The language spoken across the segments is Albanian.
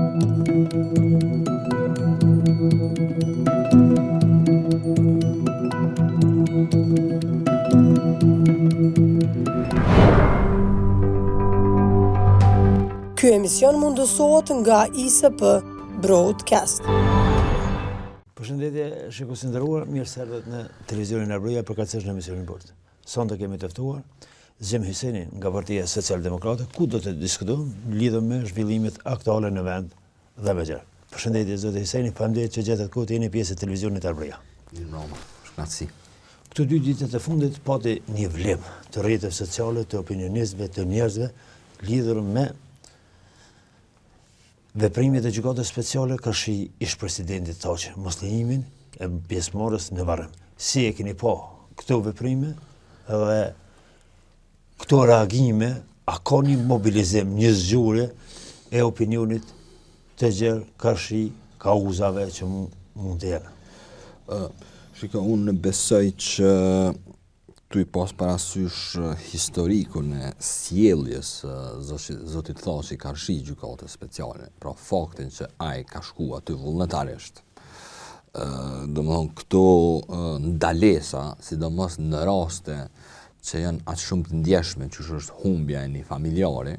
Ky emision mundësohet nga ISP Broadcast. Përshëndetje, shikues të nderuar, mirë se erdhët në televizionin Arbëria për kaqësh në emisionin Bord. Sonte kemi të ftuar Zem Hysenin nga Partia Socialdemokrate, ku do të diskutojmë lidhur me zhvillimet aktuale në vend dhe me gjë. Përshëndetje zoti Hyseni, faleminderit që gjetët kohë të jeni pjesë e televizionit Arbëria. Shkënaqësi. Këto 2 ditët e fundit pati një vlim të rrjeteve sociale, të opinionistëve, të njerëzve lidhur me veprimet e gjykatës speciale kërshi ish presidentit Thaçi, mos lejimin e pjesëmarrës në varrim. Si e keni pa këto veprime dhe këto reagime, a ka një mobilizim, një zgjurje e opinionit të gjerë kërshi kauzave që mund të jenë? Shiko, unë besoj që tu i pas parasysh historikun e sjelljes zotit Thaçi kërshi gjykatës speciale, pra faktin që ai ka shku aty vullnetarisht. Domethënë këto ndalesa, sidomos në raste që janë aq shumë të ndjeshme, që është humbja e një familjari,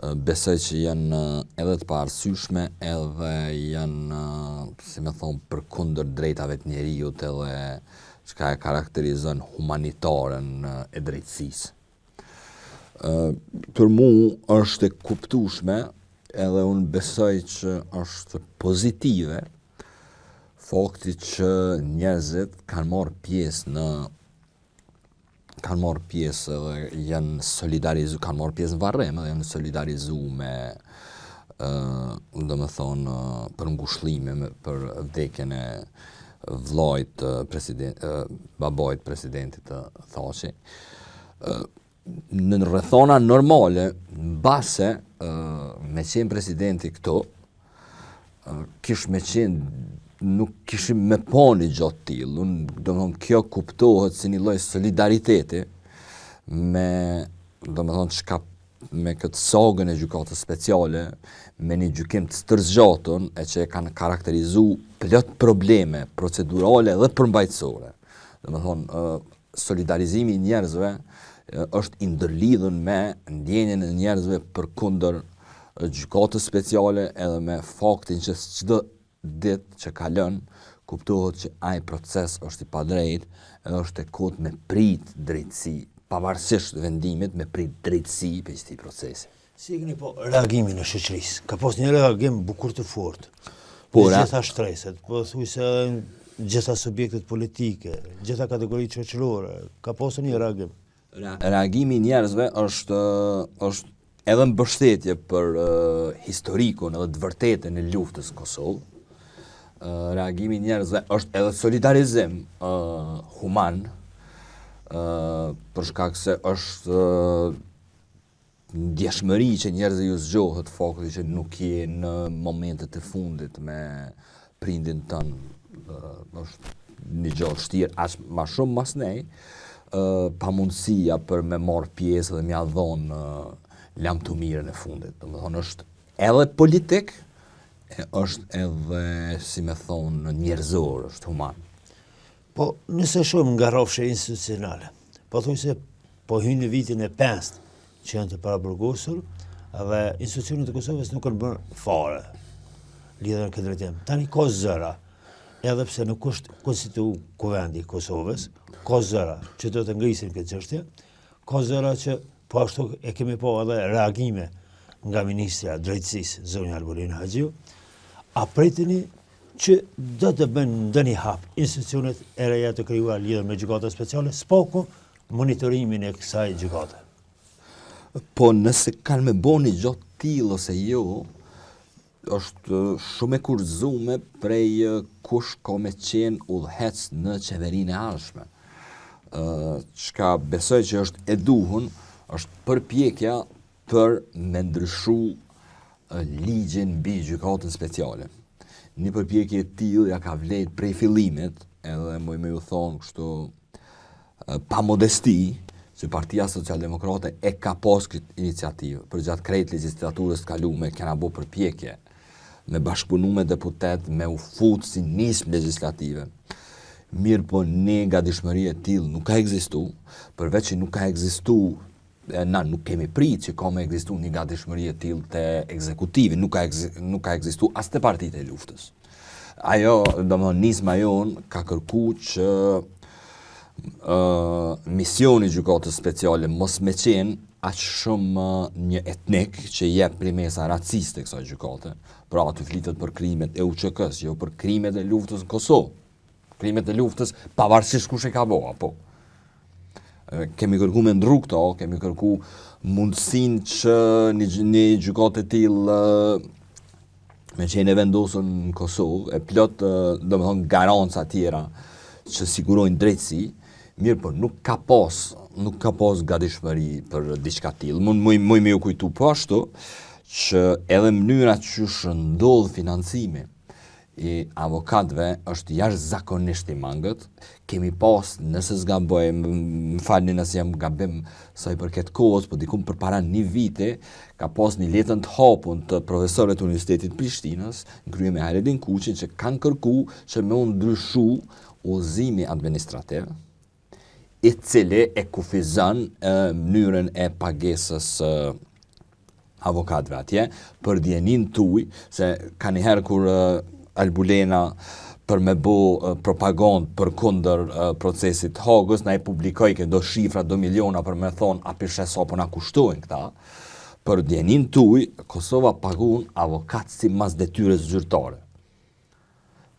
besoj që janë edhe të paarsyeshme, edhe janë, si më thon, përkundër drejtave të njerëzit edhe çka e karakterizon humanitaren e drejtësisë. Për mua është e kuptueshme, edhe unë besoj që është pozitive fakti që njerëzit kanë marrë pjesë dhe janë solidarizuar, kanë marrë pjesë në varrim dhe janë solidarizuar me domethënë për ngushëllime për vdekjen e vllajt babait presidentit të Thaçi. Në rrethona normale, mbase me qenë presidenti këto, nuk kishim me pa një gjatë tillë. Unë domethënë kjo kuptohet si një lloj solidariteti me këtë sagën e gjykatës speciale, me një gjykim të stërzgjatën e që e kanë karakterizuar plot probleme procedurale dhe përmbajtësore. Domethënë solidarizimi i njerëzve është i ndërlidhur me ndjenjen e njerëzve përkundër gjykatës speciale, edhe me faktin që çdo ditë që kalon kuptohet që ai proces është i padrejtë, edhe është e kohët me prit drejtësi, pavarësisht vendimit, me prit drejtësi për këtij procesi. Si e keni po reagimin e shoqërisë? Ka pas një reagim bukur të fortë. Gjitha shtreset, po thuaj se gjitha subjektet politike, gjitha kategoritë shoqërore, ka pasur një reagim. Reagimi i njerëzve është edhe mbështetje për historikun edhe të vërtetën e luftës në Kosovë. Reagimi i njerëzve është edhe solidarizim human, për shkak se është ndjeshmëri që njerëzit ju zgjohet fakti që nuk je në momentet e fundit me prindin tën, është një gjë e vështirë, as më shumë mas nej, pamundësia për me marr pjesë dhe m'ia dhon lamtumirën e fundit. Domethënë është edhe politik, është edhe, si me thonë, njerëzor, është human. Po, nëse shumë nga rrafshe institucionale, po thuaj se po hynë në vitin e 5 që janë të paraburgosur, dhe institucionet e Kosovës nuk kanë bërë fare lidhur në këtë drejtim. Tani ka zëra, edhe pse nuk është konstituu kuvendi i Kosovës, ka zëra që do të ngrisin këtë çështje, ka zëra që po ashtu e kemi pa edhe reagime nga ministra e drejtësisë zonja Albolina Haxhiu. A priteni që do të bëjnë ndonjë hap institucionet e reja të krijuar lidhur me gjykatën speciale, spoko monitorimin e kësaj gjykate? Po nëse kanë me bo një gjatë tillë ose jo, është shumë e kurzume prej kush ka me qenë udhëhec në qeverinë e ardhshme. Çka besoj që është e duhur, është përpjekja për me ndryshu ligjin mbi gjykatën speciale. Një përpjekje e tillë ja ka vlerë prej fillimit, edhe më ju thonë kështu pa modesti, që Partia Socialdemokrate e ka pas këtë iniciativë, për gjatë krejt legjislaturës të kalume, kena bo përpjekje me bashkëpunu me deputet, me u fut si nismë legislative. Mirë po ne gatishmëria e tillë nuk ka ekzistu, përveç që nuk ka ekzistu, na nuk kemi prit që ka me ekzistu një gatishmëri e tillë te ekzekutivi, nuk ka ekzistu as te partitë e luftës. Ajo, domethënë nisma jonë ka kërku që misioni gjykatës speciale mos me qenë aq shumë një etnik që jep primesa raciste kësaj gjykate. Pra aty flitet për krimet e UÇK-s, jo për krimet e luftës në Kosovë. Krimet e luftës pavarësisht kush e ka bëu apo. Kemi kërku me ndru këto, kemi kërku mundësinë që një gjykatë e tillë me qenë e vendosur në Kosovë, e plot domethënë garanca tjera që sigurojnë drejtësi, mirë po nuk ka pas gatishmëri për diçka tillë. Mund më u kujtu po ashtu që edhe mënyra që ndodh financimi i avokatëve është jashtëzakonisht i mangët. Kemi pas, nëse s'gaboj, më falni nëse jam gabim sa i përket kohës, po dikum përpara një viti ka pas një letën të hapun të profesorëve të Universitetit Prishtinës, në krye me Haredin Kuçin, që kanë kërku që me u ndryshu udhëzimi administrativ, i cili e kufizon mënyrën e pagesës avokatëve atje, për djenin tuj, se ka njëherë kur Albulena për me bo propagandë për kundër procesit Hagës, na i publikoj do shifra, do miliona për me thonë a pishe sa po na kushtojnë këta, për djenin tuj, Kosova pagun avokatë si mas detyres zyrtare.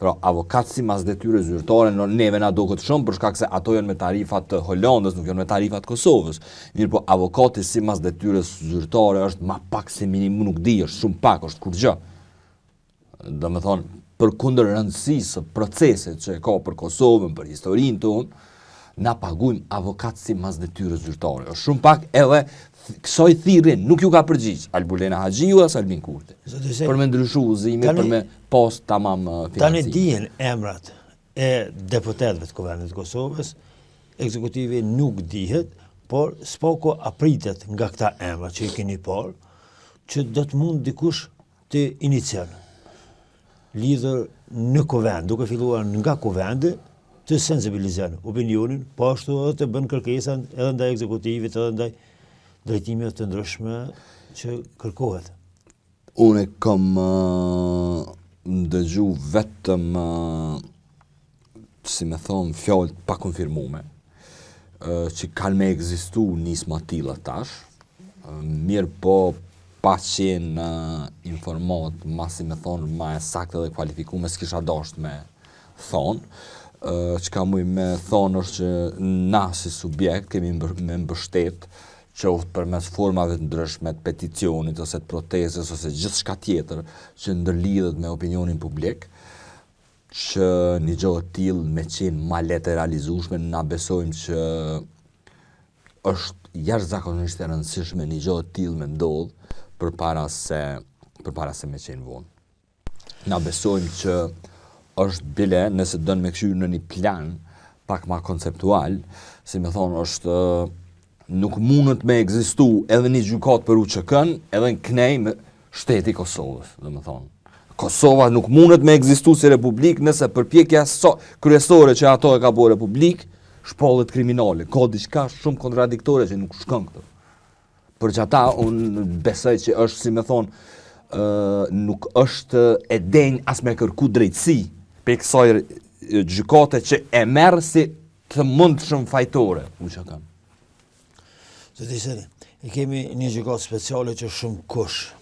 Pra, avokatë si mas detyres zyrtare, neve na do këtë shumë, për shkak se ato janë me tarifat të Holandës, nuk janë me tarifat Kosovës. Mirë po, avokati si mas detyres zyrtare është ma pak se minimum, nuk di, është shumë pak, është kur gjë. Do me thonë, për kundër rëndësisë proceset që ka për Kosovën, për historinë tonë, na pagujmë avokatë si mas detyres zyrtare. Është shumë pak edhe kësaj thirrjen nuk ju ka përgjigj Albulena Haxhiu as Albin Kurti. Për me ndryshu udhëzimin, për me pas tamam financim. Tani dihen emrat e deputetëve të Kuvendit të Kosovës, ekzekutivi nuk dihet, por s'pako apritet nga këta emra që i keni parë, që do të mund dikush të inicion lidhur në Kuvend, duke filluar nga Kuvendi, të sensibilizon opinionin, po ashtu edhe të bën kërkesa edhe ndaj ekzekutivit, edhe ndaj drejtimeve të ndryshme që kërkohet. Unë kam ndëgju vetëm, si me thonë, fjalë pa konfirmume, që kanë me ekzistu nisma tilla tash, mirë po pa qenë informat, ma si me thonë, ma e saktë dhe kualifikume, s'kisha dasht me thonë, që ka muj me thonë është që na si subjekt kemi me mbështet qoftë përmes formave të ndryshme të peticionit ose të protestës ose gjithçka tjetër që ndërlidhet me opinionin publik, që një gjë e tillë me qenë ma lehtë e realizueshme, na besojmë që është jashtëzakonisht e rëndësishme një gjë e tillë me ndodh përpara se me qenë vonë. Na besojmë që është bile, nëse dënë me këshyrë në një plan pak ma konceptual, si me thonë është nuk mundët me ekzistu edhe një gjykat për UÇK-n, edhe në knej me shteti Kosovës, dhe me thonë. Kosova nuk mundët me ekzistu si republik nëse përpjekja kryesore që ato e ka bo republik, shpollet kriminale, ka diçka shumë kontradiktore që nuk shkon këto. Për që ata, unë besoj që është, si me thonë, nuk është e denjë as me kërku drejtësi për kësaj gjykate që e merë si të mund shumë fajtore, UÇK-n. Zoti Seri, kemi një gjykatë speciale që shumë kush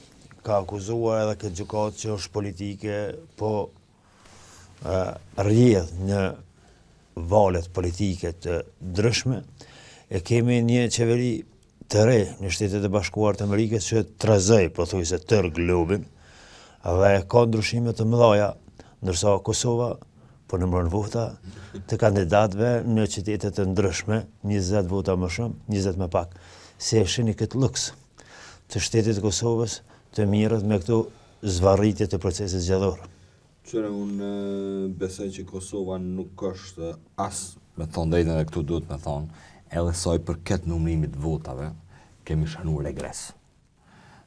ka akuzuar edhe këtë gjykatë që është politike, po rrjedh në valet politike të ndryshme, e kemi një qeveri të re në Shtetet e Bashkuara të Amerikës që trazoi pothuajse tërë globin, dhe ka ndryshime të mëdha, ndërsa Kosova po nëmron vota të kandidatëve në qytete të ndryshme, 20 vota më shumë, 20 më pak. Se e shihni këtë luks të shtetit të Kosovës të mirët me këto zvarritje të procesit zgjedhor. Qëre unë besoj që Kosova nuk është as, me thonë drejtën edhe këtu duhet me thonë, edhe soj për këtë numrimit votave, kemi shanuar regres.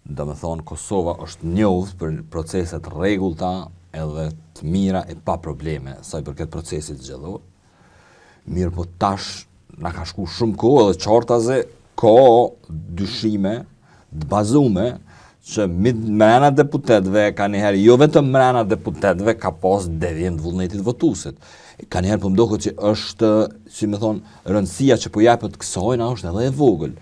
Do me thonë, Kosova është njohur për proceset rregullta edhe të mira e pa probleme sa i përket procesit zgjedhor. Mirë po tash na ka shku shumë kohë edhe qartaze ka dyshime të bazume që mrena deputetve ka njëherë, jo vetëm mrena deputetve ka pas devijim të vullnetit votuesit. Ka njëherë po mdoket që është, si me thonë, rëndësia që po japet kësaj na është edhe e vogël,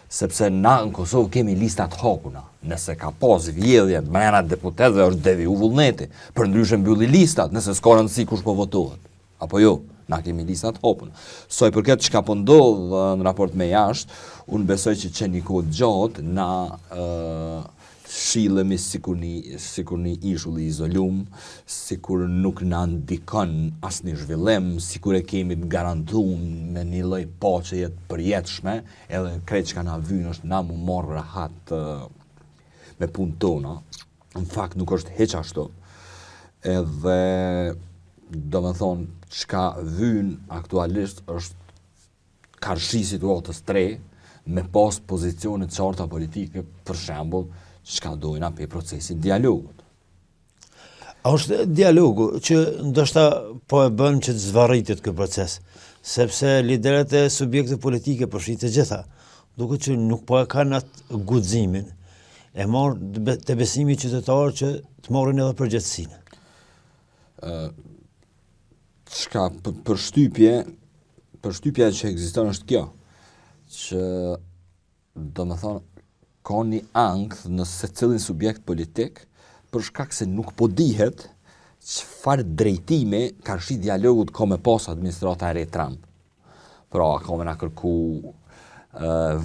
sepse na në Kosovë kemi listat hakuna. Nëse ka pas vjedhje mrena deputetve është deviju vullneti, përndryshe mbylli listat, nëse s'ka rëndësi kush po votohet. Apo jo, na kemi listat hapuna. Sa i përket çka po ndodh në raport me jashtë, unë besoj që një kohë gjatë na shillemi sikur një ishull i izolum, sikur nuk na ndikon asnjë zhvillim, sikur e kemi të garantuar me një lloj paqeje të përjetshme, edhe krejt çka na vyn është na mu marr rahat me punën tona. Në fakt nuk është hiç ashtu. Edhe do me thonë, çka vyn aktualisht është karshi situatës tre, me pas pozicione të qarta politike, për shembull, çka dojna për procesin dialogut. A është dialogu që ndoshta po e bën që të zvarritet ky proces, sepse liderët e subjekte politike përfshin të gjitha, duket që nuk po e kanë atë guximin e marrë të besimi qytetar që të marrin edhe përgjegjësinë. Çka përshtypja që ekziston është kjo, që do me thonë ka një ankth në secilin subjekt politik për shkak se nuk po dihet çfarë drejtimi karshi dialogut ka me pas administrata e re Trump. Pra, ka me na kërku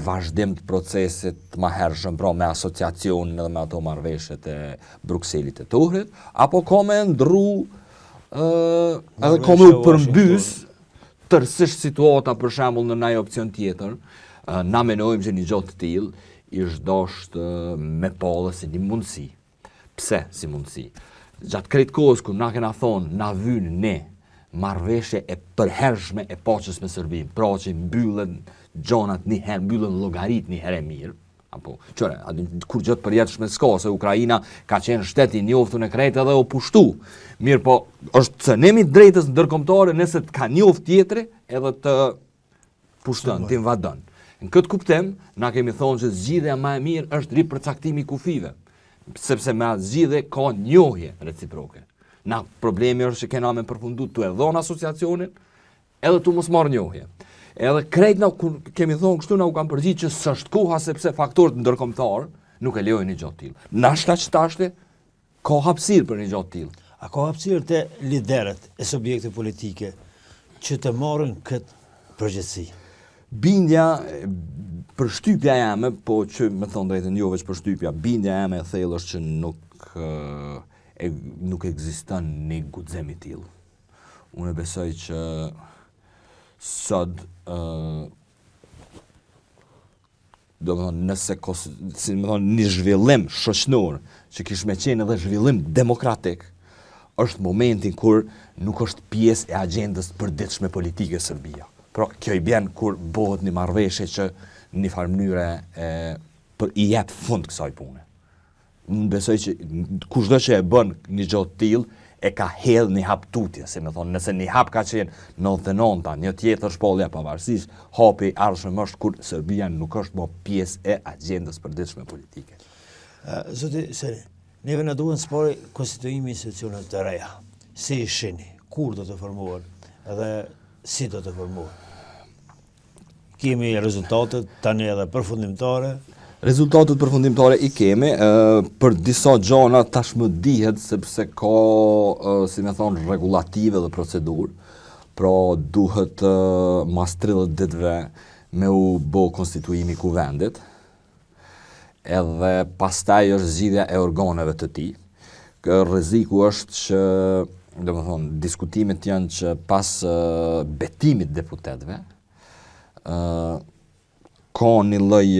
vazhdim të procesit më hershëm, pra me asociacionin edhe me ato marrëveshjet e Brukselit e Tohrit, apo ka me ndru edhe ka me u përmbys tërësisht situata, për shembull në ndonjë opcion tjetër. Na menojmë që një gjë të tillë është dashur me pallë si një mundësi. Pse si mundësi? Gjatë krejt kohës kur na kena thonë na vyn ne marrëveshje e përhershme e paqes me Serbinë, pra që mbyllen gjonat një herë, mbyllen llogarit një herë mirë. Apo, qëre, kur gjë të përjetshme s'ka, se Ukraina ka qenë shtet i njoftur në krejt edhe u pushtu. Mirë po, është cënimi drejtës ndërkombëtare nëse të ka njoft tjetri edhe të pushton, të invadon. Në këtë kuptim, na kemi thonë që zgjidhja më e mirë është ripërcaktimi i kufive, sepse me atë zgjidhje ka njohje reciproke. Na problemi është që kena me përfundu të e dhon asociacionin, edhe të mos marrë njohje. Edhe krejt na kur kemi thonë kështu na u kanë përgjigj që s'është koha sepse faktorët ndërkombëtar nuk e lejojnë një gjë të tillë. Nashta që tashti ka hapësirë për një gjë të tillë. A ka hapësirë te liderët e subjekte politike që të marrin këtë përgjegjësi? Bindja, përshtypja jame, po që me thonë drejtën jo veç përshtypja, bindja jame e thellë është që nuk ekziston një guxim i tillë. Unë besoj që sot do të thonë nëse si më thonë një zhvillim shoqëror që kish me qenë edhe zhvillim demokratik, është momentin kur nuk është pjesë e agjendës përditshme politike e Serbia. Pra, kjo i bjen kur bëhet një marrëveshje që në një farë mënyre i jep fund kësaj pune. Unë besoj që kushdo që e bën një gjë të tillë e ka hedh një hap tutje, si më thonë, nëse një hap ka qenë 99-ta, një tjetër shpallja pavarësisht, hapi i ardhshëm është kur Serbia nuk është më pjesë e agjendës përditshme politike. Zoti Seri, neve na duhen spori konstituimi institucioneve të reja. Si i shihni, kur do të formohen edhe si do të formohen? Kemi rezultatet tani edhe përfundimtare. Rezultatet përfundimtare i kemi, për disa gjëra tashmë dihet sepse ka, si më thonë, rregullative dhe procedurë. Pra duhet mas 30 ditëve me u bë konstituimi i kuvendit. Edhe pastaj është zgjidhja e organeve të tij. Rreziku është që, domethënë, diskutimet janë që pas betimit deputetëve ka një lloj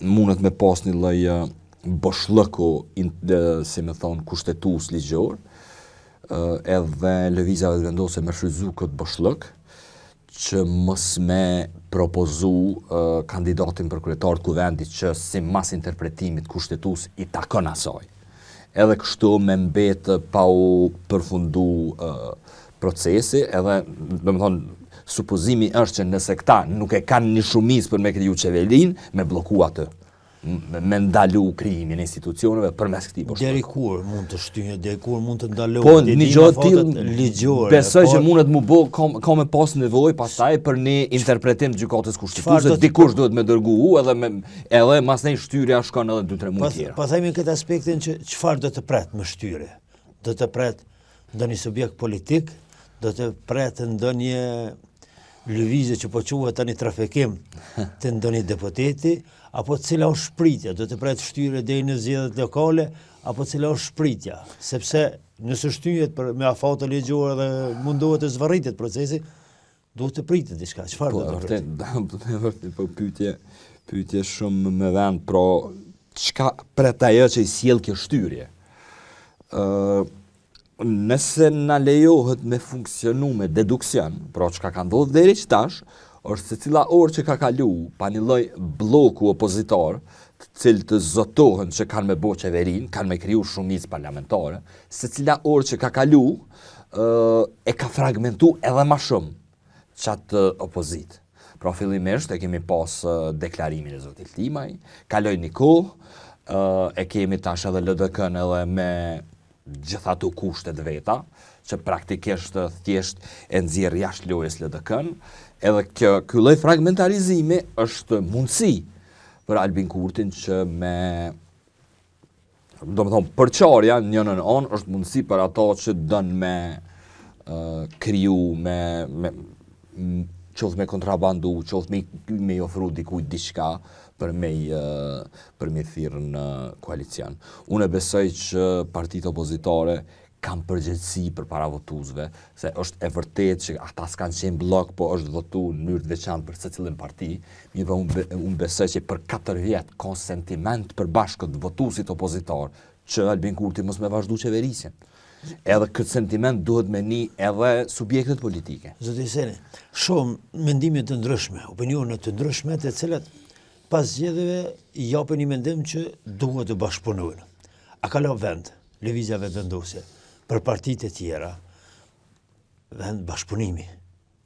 mundet me pas një lloj boshllëku, si më thonë, kushtetues ligjor, edhe lëvizjave të vendosur me shfrytzu këtë boshllëk, që mos me propozu kandidatin për kryetar të kuvendit që si mas interpretimit kushtetues i takon asaj. Edhe kështu me mbet pa u përfundu procesi, edhe supozimi është që nëse këta nuk e kanë një shumicë për me kriju qeverin, me bloku atë, me ndalu krijimin e institucioneve përmes këtij postulati. Deri kur mund të shtyhet, deri kur mund të ndalohet. Po një gjë tillë ligjore. Besoj që mundet mu bë ka me pas nevojë pastaj për një interpretim të gjykatës kushtetuese, dikush duhet me dërgu edhe mas nej shtyrja shkon edhe 2-3 muaj tjera. Po themi këtë aspektin që çfarë do të pret më shtyre? Do të pret ndonjë subjekt politik, do të pret ndonjë lëvizje që po quhet tani trafikim të ndonjë deputeti, apo cila është shpritja, do të pret shtyre deri në zgjedhjet lokale, apo cila është shpritja, sepse nëse shtyhet me afate ligjore dhe mundohet të zvarritet procesi, duhet të pritet diçka. Çfarë do të pritet? Po pyetje shumë me vend, pro çka pret ajo që i sjell kjo shtyrje? Nëse na lejohet me funksionu me deduksion, pra çka ka ndodhur deri tash, është se cila orë që ka kalu pa një lloj bloku opozitor, të cilë të zotohen që kanë me bo qeverin, kanë me kriju shumicë parlamentare, se cila orë që ka kalu e ka fragmentu edhe ma shumë qatë opozit. Pra fillimisht e kemi pas deklarimin e zotit Timaj, kaloj një kohë, e kemi tash edhe LDK-n edhe me gjithatu kushtet veta, që praktikisht thjesht e nxjerr jashtë lojës LDK-n, edhe ky lloj fragmentarizimi është mundësi për Albin Kurtin që përçarja njënën anë është mundësi për ata që dënë me kriju, qoftë me kontrabandu, qoftë me ofru dikujt diçka për me thirrë në koalicion. Unë besoj që partitë opozitare kanë përgjegjësi për para votuesve, se është e vërtet që ata s'kanë qenë blok, po është votu në mënyrë të veçantë për secilin parti. Mirë, unë besoj që për 4 vjet ka sentiment përbashkët votuesit opozitar që Albin Kurti mos me vazhdu qeverisjen. Edhe këtë sentiment duhet me një edhe subjektet politike. Zoti Seni, shumë mendime të ndryshme, opinione të ndryshme, të cilat pas zgjedhjeve japin një mendim që duhet të bashkëpunojnë. A ka lënë vend lëvizjeve vendosje për partitë e tjera, vend bashkëpunimi,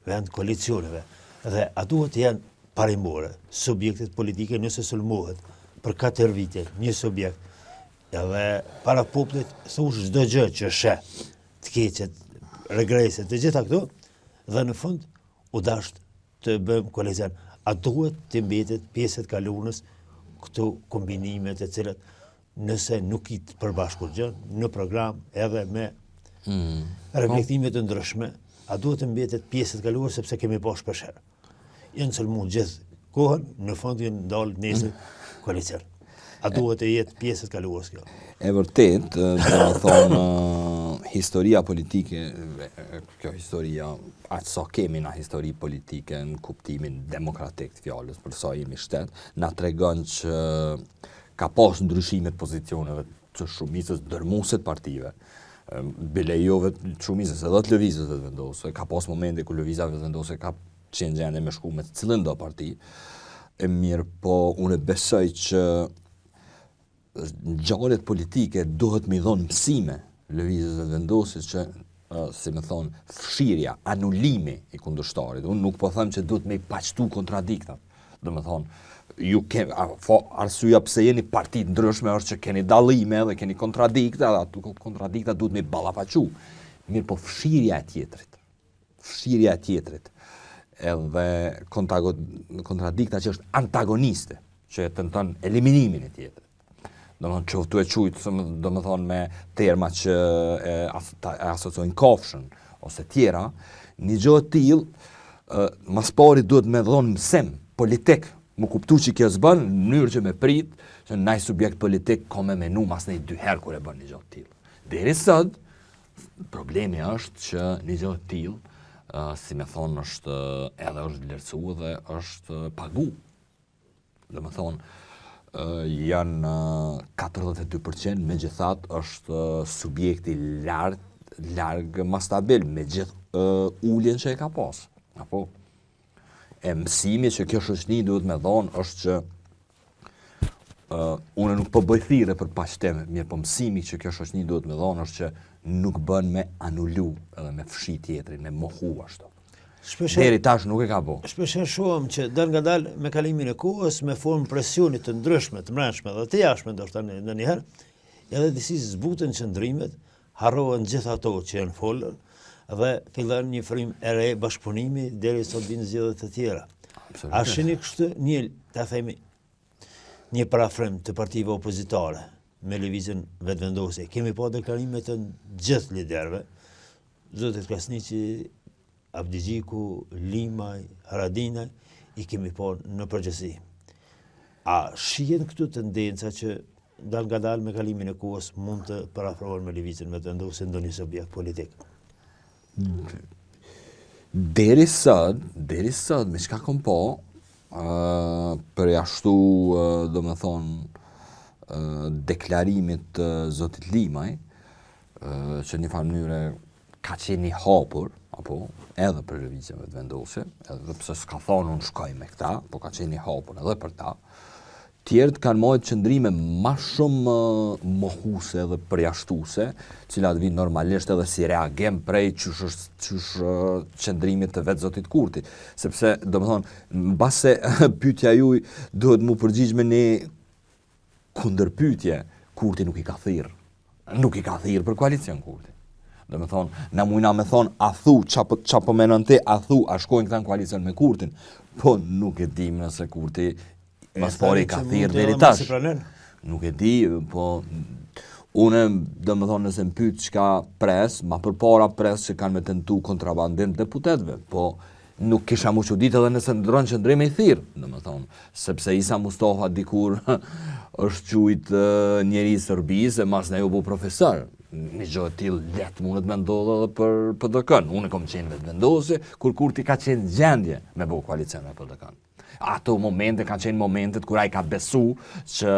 vend koalicioneve, dhe a duhet të janë parimore subjektet politike nëse sulmohet për 4 vite një subjekt, edhe para popullit thush çdo gjë që sheh, të keqet, regreset, të gjitha këto, dhe në fund u dasht të bëjmë koalicion. A duhet të mbetet pjesët kalunës këto kombinimet e cilat nëse nuk i të përbashkur gjë në program edhe me reflektimet të ndryshme, a duhet të mbetet pjesët kaluar sepse kemi pas shpeshherë. Janë sulmuar gjithë kohën, në fund janë ndalë nesër koalicion. A duhet të jetë pjesët kaluar kjo? E vërtet, do të thonë historia politike, kjo historia, aq sa kemi na histori politike në kuptimin demokratik të fjalës, për sa jemi shtet, na tregon që ka pas ndryshimet pozicioneve të shumicës dërmuese të partive. Bile jove shumicës edhe të lëvizjes të vendosur, ka pas momente ku lëvizja vendosur ka qenë gjendje me shku me të cilën do parti. E mirë, po unë besoj që ngjarjet politike duhet me dhënë mësime lëvizjes së vendosjes që si më thon fshirja, anulimi i kundërshtarit. Unë nuk po them që duhet me paqtu kontradiktat. Do të thon ju keni arsyeja pse jeni parti të ndryshme është që keni dallime dhe keni kontradikta, dhe ato kontradikta duhet me ballafaqu. Mirë, po fshirja e tjetrit edhe kontradikta që është antagoniste, që tenton eliminimin e tjetrit. Domethënë çoftu e çujt, domethënë me terma që e asociojnë kafshën ose tjera, një gjë e tillë mas pari duhet me dhënë mësim politik, më kuptu që kjo s'bën në mënyrë që me prit që ndaj subjekt politik ka me menu mas nej 2 herë kur e bën një gjë të tillë. Deri sot problemi është që një gjë të tillë, si me thonë, është edhe është vlerësuar dhe është pagu. Domethënë janë 42%, megjithatë është subjekti larg më stabil me gjithë uljen që e ka pas. Apo E mësimi që kjo shoqëni duhet me dhonë është që unë nuk po bëj thirrje për paqteme, mirë po mësimi që kjo shoqëni duhet me dhonë është që nuk bën me anulu edhe me fshi tjetrin, me mohu ashtu. Deri tash nuk e ka bo. Shpesher shohëm që dal nga dal me kalimin e kohës, me formë presionit të ndryshme, të mbrëmshme dhe të jashtme ndoshta ndonjëherë, edhe disi zbuten qëndrimet, harrohen gjithë ato që janë folur dhe fillon një frymë e re bashkëpunimi derisa të vinë zgjedhjet e tjera. A shihni kështu një parafrym të partive opozitare me lëvizjen vetëvendosje. Kemi pa deklarime të gjithë liderëve, zotit Krasniqi, Abdigjiku, Limaj, Haradinaj, i kemi pa në përgjithësi. A shihen këtu tendenca që dal nga dal me kalimin e kohës mund të parafrohen me lëvizjen vetëvendosje ndonjë subjekt politik? Deri sot, me çka kom po, përjashtu deklarimit të zotit Limaj, që një farë mënyre ka qenë i hapur, apo edhe për lëvizjen vetëvendosje, edhe pse s'ka thonë unë shkoj me këta, po ka qenë i hapur edhe për ta. Tjerët kanë marrë qëndrime ma shumë mohuese dhe përjashtuese, cilat vinë normalisht edhe si reagim prej qysh qëndrimit të vetë zotit Kurti. Sepse, mbase pyetja juaj duhet mu përgjigj me një kundërpyetje, Kurti nuk i ka thirrë. Nuk i ka thirrë për koalicion Kurti. Na mujna me thonë, a thu, qa po menon ti, a thu, a shkojnë këta në koalicion me Kurtin, po nuk e dim nëse Kurti mas pari ka thirrë deri tash. Nuk e di, po une nëse më pyet çka pres, ma përpara pres që kanë me tentu kontrabandim deputetëve, po nuk kisha mu çudit edhe nëse ndron qëndrim i thirrë, sepse Isa Mustafa dikur është quajt njeri i Serbisë, e mas ne u bu profesor. Një gjë e tillë letë mundet me ndodhë edhe për PDK-n. Unë kom qenë vetëvendosje, kur Kurti ka qenë gjendje me bëu koalicion me PDK-n. Ato momente kanë qenë momentet kur ai ka besu që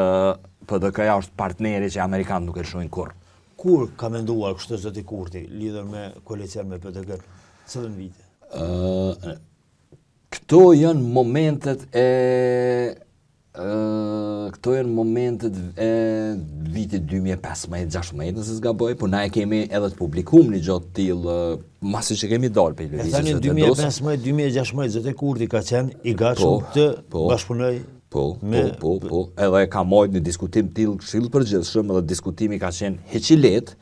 PDK-ja është partneri që Amerikanët nuk e lëshojnë kurrë. Kur ka menduar kështu zoti Kurti lidhur me koalicion me PDK-n? Cilën vite? Këto janë momentet e vitit 2015-16 nëse s'gaboj, por na e kemi edhe të publikum një gjatë tillë, masi që kemi dalë për lëvizjes së vetëvendosjes. 2015-2016 zoti Kurti ka qenë i gatshëm të bashkëpunoj me... Po, edhe ka marrë një diskutim tillë Këshilli i Përgjithshëm, edhe diskutimi ka qenë hiç i lehtë,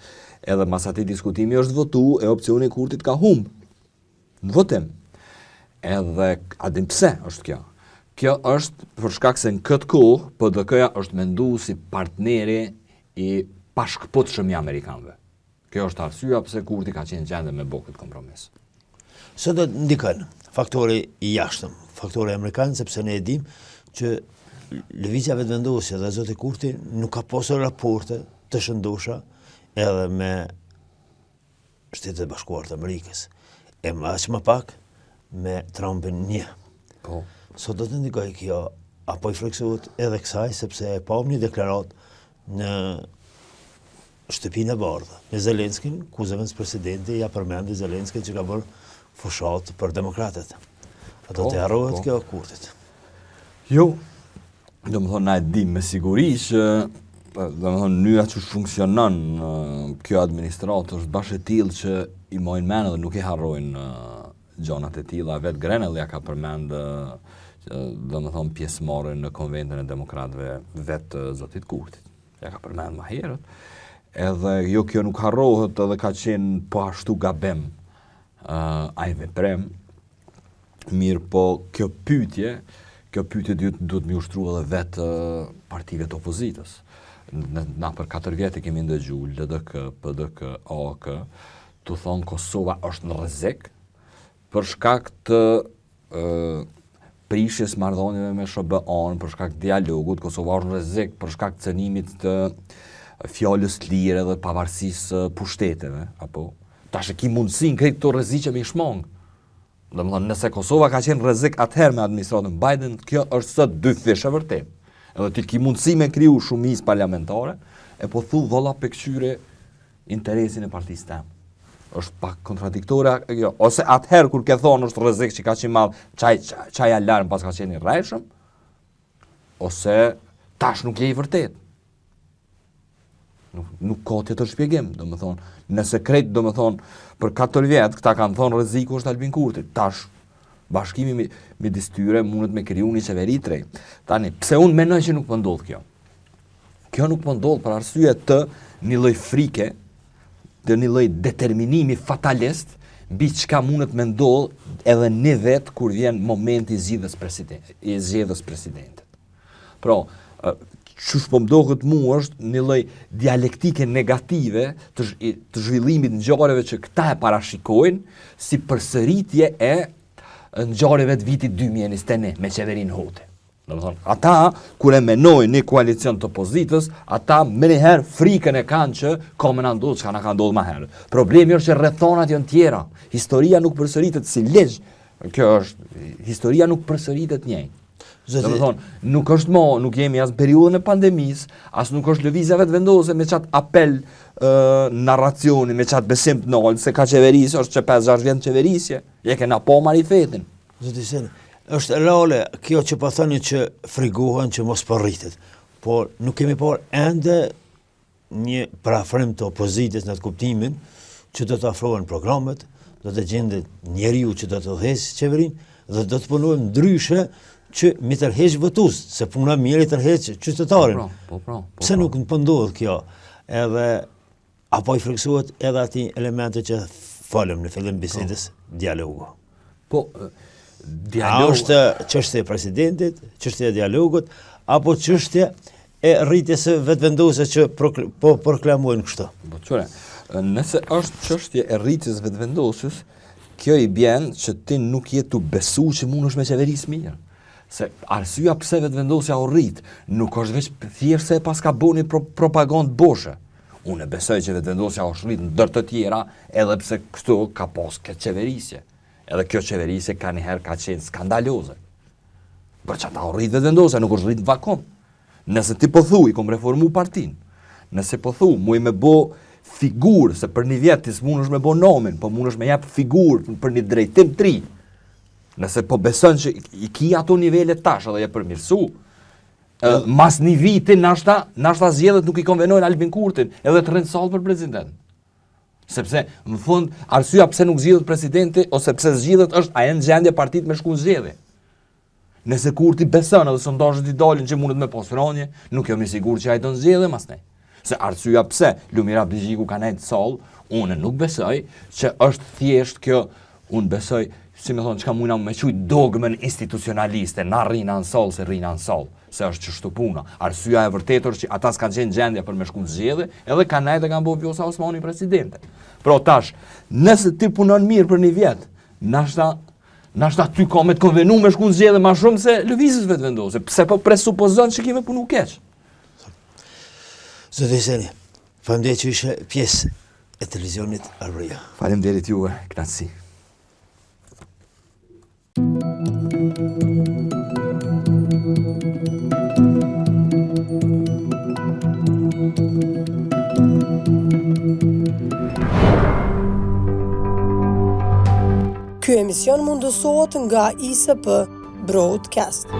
edhe mas atij diskutimi është votu e opsioni i Kurtit ka humb në votim. Edhe a dim pse është kjo? Kjo është për shkak se në këtë kohë PDK-ja është menduar si partneri i bashkëpunëtshëm i amerikanëve. Kjo është arsyeja pse Kurti ka qenë gjendje me bë këtë kompromis. Së do të ndikon faktori i jashtëm, faktori amerikan, sepse ne e dim që lëvizja vetëvendosje dhe zoti Kurti nuk ka pasur raporte të shëndosha edhe me Shtetet e Bashkuara të Amerikës. E aq më pak me Trumpin një. Po. Sot do të ndikoj kjo, apo i friksohet edhe kësaj, sepse e pam një deklarat në shtëpinë e bardhë me Zelenskin, ku zëvendës presidenti ja përmendi Zelenskin që ka bërë fushat për demokratët. A do të harrohet kjo Kurtit? Jo, na e dim me siguri që mënyra që funksionon kjo administratë është bashkë e tillë që i mojnë menë dhe nuk i harrojnë gjonat e tilla. Vetë Grenell ja ka përmend pjesëmarrjen në konventin e demokratëve vetë zotit Kurtit. Ja ka përmend më herët. Edhe jo, kjo nuk harrohet, edhe ka qenë po ashtu gabim ai veprem. Mirë, po kjo pyetje duhet më ushtruar edhe vetë partive të opozitës. Na për 4 vjetë kemi ndëgjuar LDK, PDK, AK, tu thonë Kosova është në rrezik për shkak të prishjes marrëdhënieve me SBA-n, për shkak të dialogut. Kosova është në rrezik për shkak të cënimit të fjalës lire dhe pavarësisë pushteteve, apo tash e ki mundësinë këto rreziqe me shmang. Nëse Kosova ka qenë rrezik atëherë me administratën Biden, kjo është sot dy fishe vërtet. Edhe ti ki mundësi me kriju shumicë parlamentare, e po thu valla pe këshyre interesin e partisë tëm. është pak kontradiktore, jo. Ose atëherë kur ke thonë është rrezik që ka qenë madh, çaj alarm pas ka qenë i rreshëm, ose tash nuk je i vërtet. Nuk ka tjetër shpjegim, domethënë, në sekret domethënë për 4 vjet këta kanë thonë rreziku është Albin Kurti. Tash bashkimi midis tyre mundet me kriju një qeveri të re. Tani, pse unë mendoj që nuk po ndodh kjo? Kjo nuk po ndodh për arsye të një lloj frike, të një lloj determinimi fatalist mbi çka mundet me ndodh edhe një vet kur vjen momenti i zgjedhjes presidentit. Pra, çu po mdohet mua është një lloj dialektike negative të zhvillimit ngjarjeve që këta e parashikojnë si përsëritje e ngjarjeve të vitit 2021 me qeverinë Hoti. Domethënë, ata kur e menojnë një koalicion të opozitës, ata menjëherë frikën e kanë që ka më na ndodh çka na ka ndodhur më herët. Problemi është që rrethonat janë tjera. Historia nuk përsëritet si ligj. Kjo është historia nuk përsëritet njëjtë. Domethënë, nuk është nuk jemi as në periudhën e pandemisë, as nuk është lëvizja vetëvendose me çat apel narracioni, me çat besim të nol se ka qeverisë, është që 5-6 vjet qeverisje, je kena po marifetin. Zoti Seni, është reale kjo që po thoni që friguhen që mos po rritet. Por nuk kemi parë ende një parafrim të opozitës në atë kuptimin që do të afrohen programet, do të gjendet njeriu që do të udhëhesë qeverinë dhe do të punojmë ndryshe që mi tërheq votues, se puna mirë i tërheq qytetarin. Pse nuk po ndodh kjo? Edhe apo i friksohet edhe ati elemente që folëm në fillim bisedës, dialogu. A është çështja e presidentit, çështja e dialogut, apo çështja e rritjes së vetëvendosjes që po proklamojnë kështu? Po çore, nëse është çështja e rritjes vetëvendosjes, kjo i bën që ti nuk je tu besu që mundesh me qeverisë mirë. Se arsyeja pse vetëvendosja u rrit, nuk është vetëm thjesht se pas ka bënë propagandë boshe. Unë besoj që vetëvendosja u rrit ndër të tjera, edhe pse këtu ka pas këtë qeverisje. Edhe kjo qeverisje ka njëherë ka qenë skandaloze. Për që ta u rrit vetëvendosja, nuk është rrit në vakum. Nëse ti po thuj, kom reformu partinë, nëse po thuj, muj me bo figurë, se për një vjet ti s'munësh me bo nomin, po munësh me jap figurë për një drejtim të ri. Nëse po beson që i ki ato nivele tash edhe je përmirësu, mas një viti nashta zgjedhjet nuk i konvenojnë Albin Kurtin edhe të rënë sallë për president. Sepse, në fund, arsyeja pse nuk zgjedhet presidenti, ose pse zgjedhet është a janë gjendje partitë me shku në zgjedhje. Nëse Kurti beson edhe sondazhet i dalin që mundet me pas rënje, nuk jam i sigurt që ai do zgjedhë mas ne. Se arsyeja pse Lumira Bizhiku ka nejtë sallë, unë nuk besoj që është thjesht kjo, unë besoj si me thonë, çka mujna me quj dogmën institucionaliste, na rrina në sol se rrina në sol, se është që shtu puna. Arsyeja e vërtetur që ata s'kan qenë gjendja për me shku në zgjedhje, edhe kanë nejtë e kanë bo Vjosa Osmani presidente. Pro tash, nëse ti punon mirë për një vjet, nashta ty ka me të konvenu me shku në zgjedhje ma shumë se lëvizjes vetëvendose, pse po presupozon që kime punu keq. Zoti Seni, faleminderit që ishe pjesë e televizionit Arbëria. Faleminderit juve, kënaqësi. Ky emision mundësohet nga ISP Broadcast.